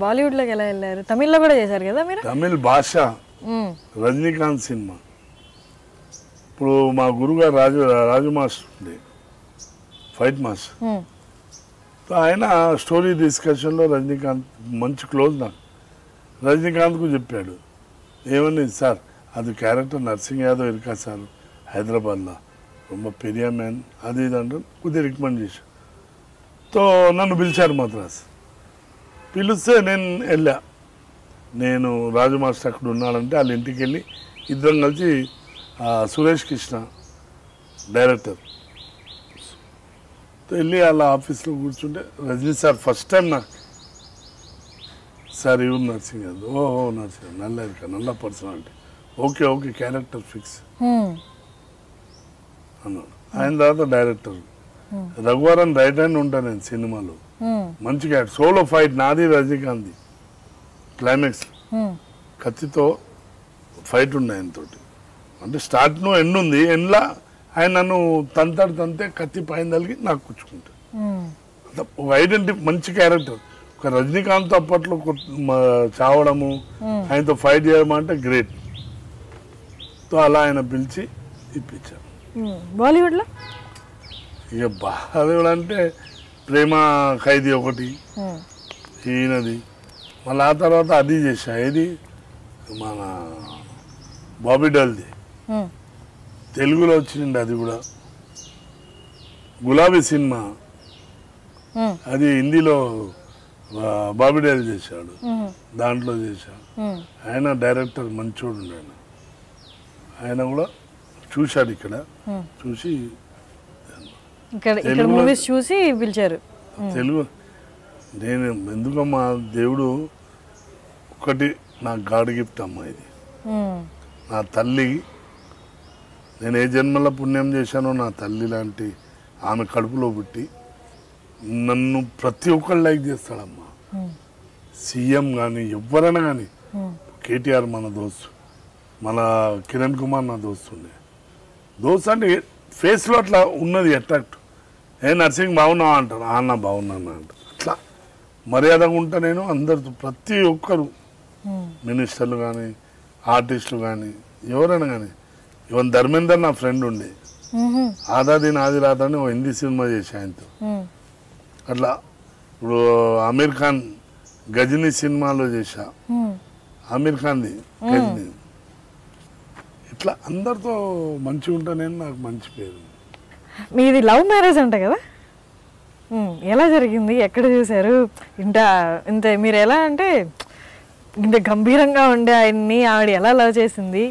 బాలీవుడ్ లోకి ఎలా వెళ్ళారు? తమిళ్లో కూడా చేశారు కదా మీరు? తమిళ్ భాష రజనీకాంత్ సినిమా. ఇప్పుడు మా గురుగారు రాజు మాస్టర్ ఉండే, ఫైట్ మాస్టర్. ఆయన స్టోరీ డిస్కషన్లో రజనీకాంత్ మంచి క్లోజ్ నాకు. రజనీకాంత్కు చెప్పాడు ఏమని, సార్ అది క్యారెక్టర్ నర్సింగ్ యాదవ్ ఇరుకా సార్ హైదరాబాద్లో రొమ్మ పెరియ మ్యాన్ అది ఇది అంటే కొద్దిగా రికమెండ్ చేశాను. తో నన్ను పిలిచారు మద్రాస్. పిలిస్తే నేను వెళ్ళా. నేను రాజు మాస్టర్ అక్కడ ఉన్నాడంటే వాళ్ళ ఇంటికి వెళ్ళి ఇద్దరం కలిసి సురేష్ కృష్ణ డైరెక్టర్ వెళ్ళి వాళ్ళ ఆఫీస్లో కూర్చుంటే రజనీ సార్ ఫస్ట్ టైం నాకు సార్ ఇవ్వరు నర్సింగ్ అది ఓహో నర్సింగ్ నల్ల ఇరుక నల్ల personality okay okay character fix అన్నాడు. ఆయన తర్వాత డైరెక్టర్ రఘువరన్ రైట్ హ్యాండ్ ఉంటాను నేను సినిమాలో. మంచిగా సోలో ఫైట్ నాది రజనీకాంత్ క్లైమాక్స్ కత్తితో ఫైట్ ఉండే ఆయనతోటి. అంటే స్టార్ట్ ను ఎండ్ ఉంది, ఎండ్లా ఆయన నన్ను తంతే కత్తి పైన తలిగి నాకు కూర్చుకుంటాడు. ఒక ఐడెంటిటీ మంచి క్యారెక్టర్. ఒక రజనీకాంత్ అప్పట్లో చావడము ఆయనతో ఫైట్ చేయడం అంటే గ్రేట్. అలా ఆయన పిలిచి ఇప్పించారు. బాలీవుడ్లో ఇక బాలీవుడ్ అంటే ప్రేమ ఖైదీ ఒకటి ఈయనది. మళ్ళీ ఆ తర్వాత అది చేసా, ఏది మన బాబీ డల్ది తెలుగులో వచ్చింది, అది కూడా గులాబీ సినిమా. అది హిందీలో బాబీ డల్ చేశాడు, దాంట్లో చేశా. ఆయన డైరెక్టర్ మంచోడు ఆయన. ఆయన కూడా చూశాడు ఇక్కడ, చూసి చూసి పిలిచారు. తెలుగు నేను ఎందుకమ్మా దేవుడు ఒకటి నా గాడ్ గిఫ్ట్ అమ్మా ఇది. నా తల్లి నేను ఏ జన్మలో పుణ్యం చేశానో నా తల్లి లాంటి ఆమె కడుపులో పుట్టి నన్ను ప్రతి ఒక్కరు లైక్ చేస్తాడమ్మా. సీఎం కానీ ఎవరైనా కానీ, కేటీఆర్ మన దోస్తు, మన కిరణ్ కుమార్ నా దోస్తుండే. దోస్తు అంటే ఫేస్లో అట్లా ఉన్నది అట్రాక్ట్. ఏ నర్సింగ్ బాగున్నావా అంటారు, అన్న బాగున్నాను అంటారు. అట్లా మర్యాదగా ఉంటా నేను అందరితో. ప్రతి ఒక్కరు మినిస్టర్లు కానీ ఆర్టిస్టులు కానీ ఎవరైనా కానీ. ఈవెన్ ధర్మేందర్ నా ఫ్రెండ్ ఉండే, ఆదాది నాది రాదా అని ఒక హిందీ సినిమా చేసి ఆయనతో. అట్లా ఇప్పుడు అమీర్ ఖాన్ గజనీ సినిమాలో చేశా, అమీర్ ఖాన్ది గజనీ. ఇట్లా అందరితో మంచిగా ఉంటా నేను, నాకు మంచి పేరు. మీది లవ్ మ్యారేజ్ అంట కదా, ఎలా జరిగింది? ఎక్కడ చూసారు? ఇంత మీరు ఎలా అంటే ఇంత గంభీరంగా ఉండే ఆయన్ని ఆవిడ ఎలా లవ్ చేసింది?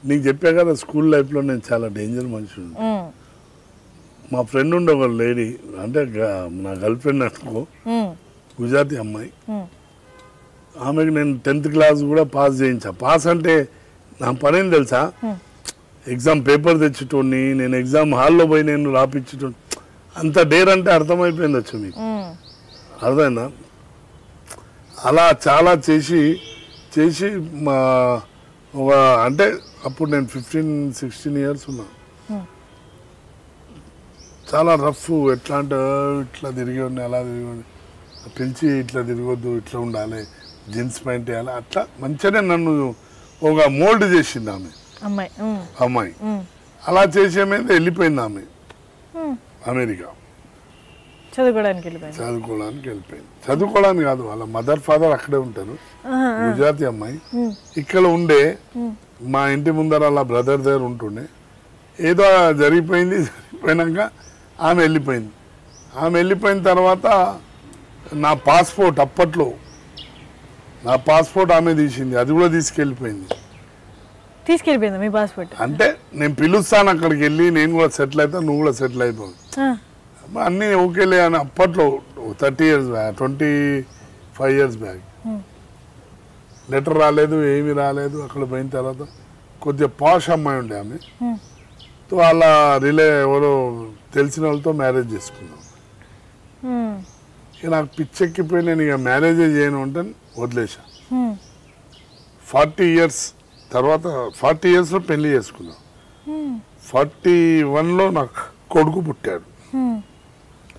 నీకు చెప్పా కదా స్కూల్ లైఫ్లో నేను చాలా డేంజర్ మనిషి. మా ఫ్రెండ్ ఉండే ఒక లేడీ, అంటే నా గర్ల్ ఫ్రెండ్ అనుకో, గుజరాతీ అమ్మాయి. ఆమెకి నేను 10th క్లాస్ కూడా పాస్ చేయించా. పాస్ అంటే నా పనేం తెలుసా, ఎగ్జామ్ పేపర్ తెచ్చేటోడిని నేను, ఎగ్జామ్ హాల్లో పోయి నేను రాపించేటోడిని. అంత డేర్ అంటే అర్థమైపోయింది వచ్చు మీకు, అర్థమైందా? అలా చాలా చేసి మా ఒక అంటే అప్పుడు నేను 15-16 ఇయర్స్ ఉన్నా. చాలా రఫ్, ఎట్లా అంటే ఇట్లా తిరిగి అలా తిరిగి పిలిచి ఇట్లా తిరగొద్దు, ఇట్లా ఉండాలి, జీన్స్ ప్యాంట్ వేయాలి, అట్లా మంచిగానే నన్ను ఒక మోల్డ్ చేసింది ఆమె అమ్మాయి. అలా చేసే మీద వెళ్ళిపోయింది ఆమె అమెరికా చదువుకోవడానికి వెళ్ళిపోయింది. చదువుకోవడానికి కాదు, వాళ్ళ మదర్ ఫాదర్ అక్కడే ఉంటారు, గుజరాతీ అమ్మాయి. ఇక్కడ ఉండే మా ఇంటి ముందర వాళ్ళ బ్రదర్ దగ్గర ఉంటుండే. ఏదో జరిగిపోయినాక ఆమె వెళ్ళిపోయింది. ఆమె వెళ్ళిపోయిన తర్వాత నా పాస్పోర్ట్, అప్పట్లో నా పాస్పోర్ట్ ఆమె తీసింది, అది కూడా తీసుకెళ్ళిపోయింది. మీ పాస్పోర్ట్ అంటే నేను పిలుస్తాను అక్కడికి వెళ్ళి, నేను కూడా సెటిల్ అవుతా, నువ్వు కూడా సెటిల్ అయిపోవు, అన్నీ ఓకేలే అని. అప్పట్లో 30 years back, 25 years back letter రాలేదు, ఏమీ రాలేదు. అక్కడ పోయిన తర్వాత కొద్దిగా పాష్ అమ్మాయి ఉండే ఆమె, వాళ్ళ ఎవరో తెలిసిన వాళ్ళతో మ్యారేజ్ చేసుకున్నాం. ఇక నాకు పిచ్చెక్కిపోయి నేను ఇక మ్యారేజే చేయను అంటే వదిలేసా. 40 years తర్వాత 40 yearsలో పెళ్లి చేసుకున్నాం. 41లో నాకు కొడుకు పుట్టాడు.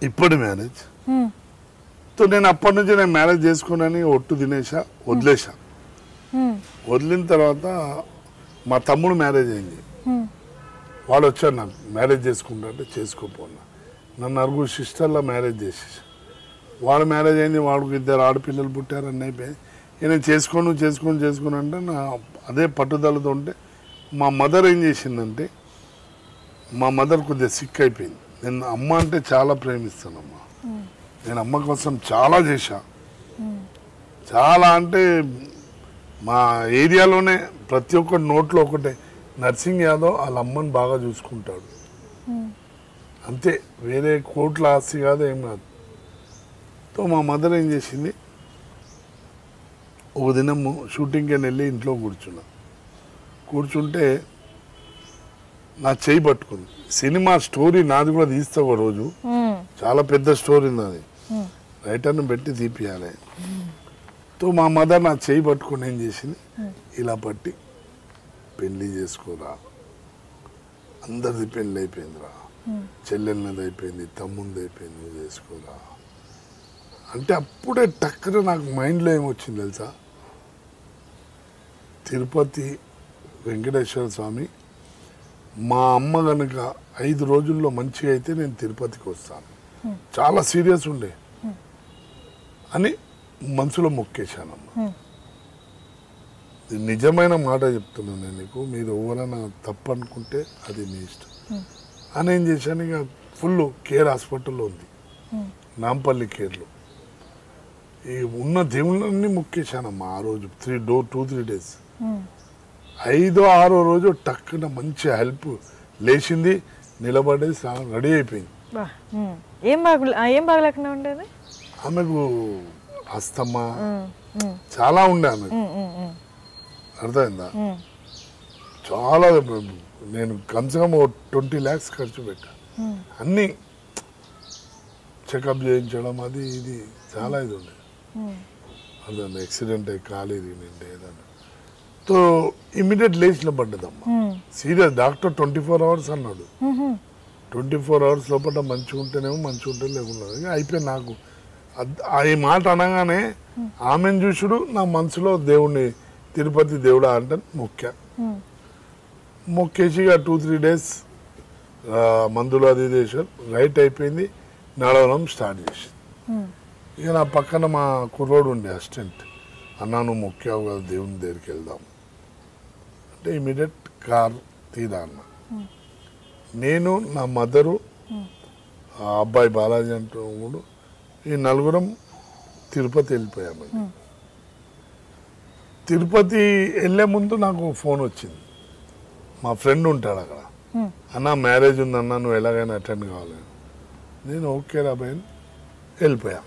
ఇప్పటి మ్యారేజ్ తో నేను అప్పటి నుంచి నేను మ్యారేజ్ చేసుకున్నాను, ఒట్టు తినేసా, వదిలేసా. వదిలిన తర్వాత మా తమ్ముడు మ్యారేజ్ అయింది. వాడు వచ్చాడు నాకు మ్యారేజ్ చేసుకుంటా అంటే చేసుకోపోన్నా. నన్ను 6 సిస్టర్లా మ్యారేజ్ చేసేసా. వాడు మ్యారేజ్ అయింది, వాడికి 2 ఆడపిల్లలు పుట్టారు, అన్నీ అయిపోయింది. నేను చేసుకొని అంటే నా అదే పట్టుదలతో ఉంటే మా మదర్ ఏం చేసిందంటే, మా మదర్ కొద్దిగా సిక్ అయిపోయింది. నేను అమ్మ అంటే చాలా ప్రేమిస్తానమ్మా. నేను అమ్మ కోసం చాలా చేశా. చాలా అంటే మా ఏరియాలోనే ప్రతి ఒక్కటి నోట్లో ఒకటే, నర్సింగ్ యాదవ్ వాళ్ళ అమ్మని బాగా చూసుకుంటాడు అంతే, వేరే కోట్ల ఆస్తి కాదు, ఏం కాదు. తో మా మదర్ ఏం చేసింది, ఒక దినము షూటింగ్కి వెళ్ళి ఇంట్లో కూర్చుంటే నా చేయి పట్టుకుంది. సినిమా స్టోరీ నాది కూడా తీస్తా ఒక రోజు, చాలా పెద్ద స్టోరీ నాది, రైటర్ని పెట్టి తీపియాలి. తో మా మదర్ నా చేయి పట్టుకుని ఏం చేసింది, ఇలా పట్టి పెళ్లి చేసుకోరా, అందరిది పెళ్ళి అయిపోయిందిరా, చెల్లెళ్ళది అయిపోయింది, తమ్ముంది అయిపోయింది, నువ్వు చేసుకోరా అంటే అప్పుడే టక్కున నాకు మైండ్లో ఏమొచ్చింది తెలుసా, తిరుపతి వెంకటేశ్వర స్వామి మా అమ్మ కనుక 5 రోజుల్లో మంచిగా అయితే నేను తిరుపతికి వస్తాను, చాలా సీరియస్ ఉండే అని మనసులో మొక్కేశానమ్మా. నిజమైన మాట చెప్తున్నాను నేను నీకు, మీరు ఎవరైనా తప్పు అనుకుంటే అది మీ ఇష్టం అని ఏం చేశాను. ఇక ఫుల్ కేర్ హాస్పిటల్లో ఉంది, నాంపల్లి కేర్లో. ఈ ఉన్న దేవుళ్ళన్నీ మొక్కేశానమ్మా ఆ రోజు. 2-3 డేస్. 5వ 6వ రోజు టక్కున మంచి హెల్ప్ లేచింది, నిలబడేది, రెడీ అయిపోయింది. ఏం బాగలేకుండా ఉండేది ఆమెకు, అస్తమా చాలా ఉండే ఆమెకు, అర్థమైందా. చాలా నేను కమ్సకమ్ 20 lakhs ఖర్చు పెట్టా, అన్నీ చెకప్ చేయించడం, అది ఇది చాలా ఇది ఉండేది. అదే యాక్సిడెంట్ అయ్యి కాలేదు నేను ఏదన్నా. తో ఇమీడియట్ లేచిన పడ్డదమ్మా, సీరియస్. డాక్టర్ 24 hours అన్నాడు, 24 hours లోపల మంచిగా ఉంటేనేమో మంచిగా ఉంటే లేకుండా అయిపోయింది. నాకు ఈ మాట అనగానే ఆమెను చూసుడు నా మనసులో దేవుణ్ణి, తిరుపతి దేవుడా అంటే మొక్కేసి 2-3 days మందులు అది చేశారు, రైట్ అయిపోయింది, నడవడం స్టార్ట్ చేసి. ఇక నా పక్కన మా కుర్రోడు ఉండే అసిస్టెంట్, అన్నా నువ్వు మొక్కావు కదా దేవుని దగ్గరికి వెళ్దాం అంటే ఇమీడియట్ కార్ తీరా అన్న. నేను, నా మదరు, ఆ అబ్బాయి బాలాజీ అంటూ కూడా, ఈ 4 తిరుపతి వెళ్ళిపోయామండి. తిరుపతి వెళ్ళే ముందు నాకు ఫోన్ వచ్చింది, మా ఫ్రెండ్ ఉంటాడు అక్కడ, అన్న మ్యారేజ్ ఉందన్నా నువ్వు ఎలాగైనా అటెండ్ కావాలి. నేను ఓకే రాబాయ్ వెళ్ళిపోయా.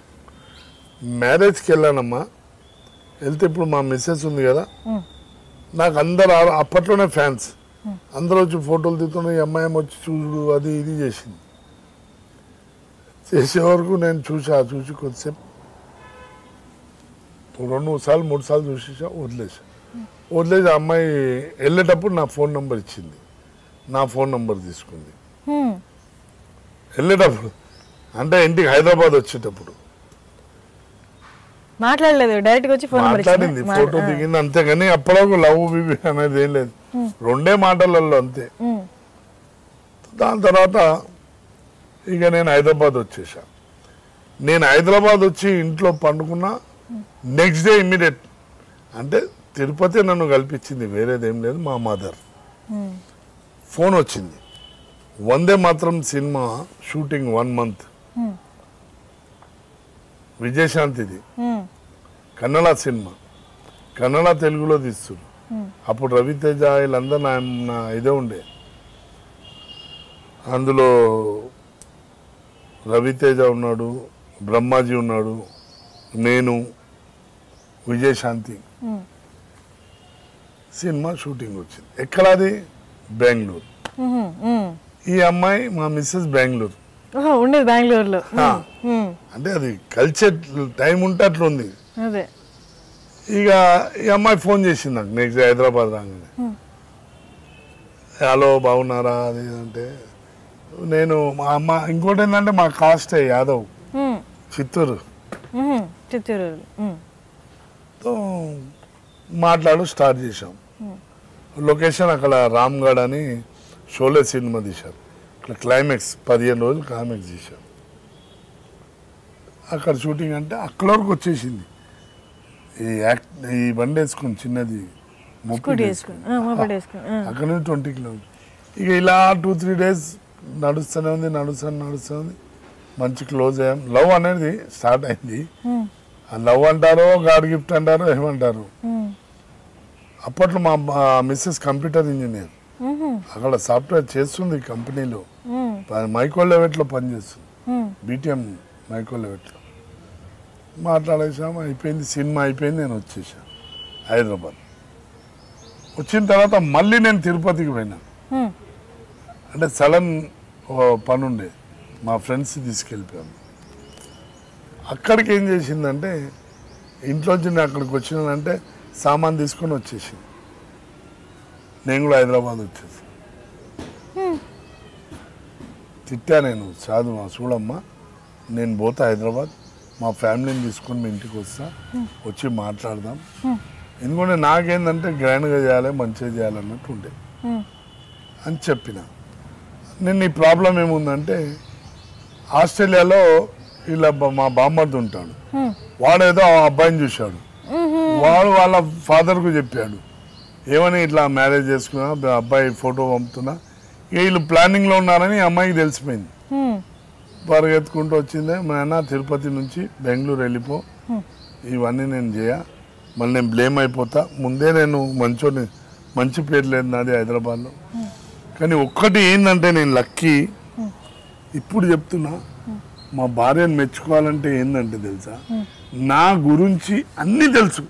మ్యారేజ్కి వెళ్ళానమ్మా. వెళ్తే ఇప్పుడు మా మిస్సెస్ ఉంది కదా, నాకు అందరు అప్పట్లోనే ఫ్యాన్స్ అందరూ వచ్చి ఫోటోలు తీస్తున్నా, ఈ అమ్మాయి వచ్చి చూడు అది ఇది చేసింది. చేసే వరకు నేను చూసి కొద్దిసేపు 2 సార్లు 3 సార్లు చూసేసా, వదిలేసి ఆ అమ్మాయి వెళ్ళేటప్పుడు నా ఫోన్ నెంబర్ ఇచ్చింది, నా ఫోన్ నెంబర్ తీసుకుంది వెళ్ళేటప్పుడు, అంటే ఇంటికి హైదరాబాద్ వచ్చేటప్పుడు మాట్లాడలేదు, డైరెక్ట్ వచ్చి ఫోన్ మాట్లాడింది, ఫోటో దిగింది, అంతేగాని అప్పటివరకు లవ్ బిబి అనేది ఏం లేదు, 2 మాటలలో అంతే. దాని తర్వాత ఇక నేను హైదరాబాద్ వచ్చేసా. నేను హైదరాబాద్ వచ్చి ఇంట్లో పండుకున్నా, నెక్స్ట్ డే ఇమ్మీడియట్, అంటే తిరుపతి నన్ను కల్పించింది, వేరేదేం లేదు. మా మదర్ ఫోన్ వచ్చింది, వందే మాత్రం సినిమా షూటింగ్ 1 month, విజయశాంతిది, కన్నడ సినిమా, కన్నడ తెలుగులో తీస్తున్నారు. అప్పుడు రవితేజ వీళ్ళందరూ నా ఇదే ఉండే, అందులో రవితేజ ఉన్నాడు, బ్రహ్మాజీ ఉన్నాడు, నేను, విజయశాంతి. సినిమా షూటింగ్ వచ్చింది. ఎక్కడది? బెంగళూరు. ఈ అమ్మాయి మా మిస్సెస్ బెంగళూరు ఉండేది, బెంగళూరులో. అంటే అది కల్చర్ టైం ఉంటే అట్లా ఉంది. ఇక ఈ అమ్మాయి ఫోన్ చేసింది నాకు నెక్స్ట్ హైదరాబాద్ రాగానే, హలో బాగున్నారా అది అంటే, నేను మా అమ్మ ఇంకోటి ఏంటంటే మా కాస్టే యాదవ్, చిత్తూరు. చిత్తూరు. తో మాట్లాడు స్టార్ట్ చేసాం. లొకేషన్ అక్కడ రామ్గఢ్ అని షోలే సినిమా తీశారు. అక్కడ క్లైమాక్స్ 15 రోజులు క్లైమాక్స్ తీశారు. అక్కడ షూటింగ్ అంటే అక్కడ వరకు వచ్చేసింది. ఈ బండి వేసుకుని చిన్నది అక్కడ నుంచి 20 కిలోమీటర్స్. ఇక ఇలా 2-3 డేస్ నడుస్తూనే ఉంది. మంచి క్లోజ్ అయ్యాం. లవ్ అనేది స్టార్ట్ అయింది. లవ్ అంటారో గాడ్ గిఫ్ట్ అంటారో ఏమంటారు. అప్పట్లో మా మిస్సెస్ కంప్యూటర్ ఇంజనీర్, అక్కడ సాఫ్ట్వేర్ చేస్తుంది కంపెనీలో, మైక్రోవేవ్లో పనిచేస్తుంది, బీటీఎం మైక్రోవేవ్లో. మాట్లాడేసాం, అయిపోయింది, సినిమా అయిపోయింది, నేను వచ్చేసాను హైదరాబాద్. వచ్చిన తర్వాత మళ్ళీ నేను తిరుపతికి పోయినా. అంటే సడన్ పని ఉండే, మా ఫ్రెండ్స్ తీసుకెళ్ళిపోయాను. అక్కడికి ఏం చేసిందంటే ఇంట్లోంచి నేను అక్కడికి వచ్చినానంటే సామాన్ తీసుకొని వచ్చేసింది. నేను కూడా హైదరాబాద్ వచ్చేసి తిట్టా. నేను చదువు చూడమ్మా, నేను పోతా హైదరాబాద్, మా ఫ్యామిలీని తీసుకొని మీ ఇంటికి వచ్చి మాట్లాడదాం. ఎందుకంటే నాకేందంటే గ్రాండ్గా చేయాలి, మంచిగా చేయాలన్నట్టు ఉండే అని చెప్పిన. నేను ఈ ప్రాబ్లం ఏముందంటే ఆస్ట్రేలియాలో ఇలా మా బామ్మర్ది ఉంటాడు, వాడేదో ఆ అబ్బాయిని చూశాడు. వాడు వాళ్ళ ఫాదర్కు చెప్పాడు, ఏమని ఇట్లా మ్యారేజ్ చేసుకున్నా, అబ్బాయి ఫోటో పంపుతున్నా. వీళ్ళు ప్లానింగ్లో ఉన్నారని అమ్మాయికి తెలిసిపోయింది. పరిగెత్తుకుంటూ వచ్చిందే, మా అన్న తిరుపతి నుంచి బెంగళూరు వెళ్ళిపో, ఇవన్నీ నేను మళ్ళీ నేను బ్లేమ్ అయిపోతా. ముందే నేను మంచి పేరు లేదు నాది హైదరాబాద్లో. కానీ ఒక్కటి ఏంటంటే నేను లక్కీ, ఇప్పుడు చెప్తున్నా, మా భార్యను మెచ్చుకోవాలంటే ఏంటంటే తెలుసా, నా గురించి అన్నీ తెలుసు,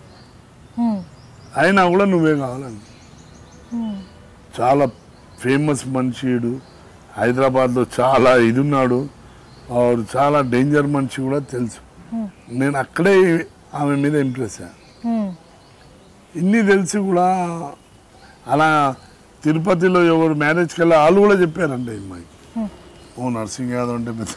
అయినా కూడా నువ్వే కావాలని. చాలా ఫేమస్ మనిషిడు, హైదరాబాద్లో చాలా ఇది ఉన్నాడు, చాలా డేంజర్ మనిషి కూడా తెలుసు. నేను అక్కడే ఆమె మీద ఇంప్రెస్ అయ్యా. ఇన్ని తెలిసి కూడా అలా తిరుపతిలో ఎవరు మ్యారేజ్కి వెళ్ళి వాళ్ళు కూడా చెప్పారంటే అమ్మాయికి, ఓ నర్సింగ్ యాదవ్ అంటే పెద్ద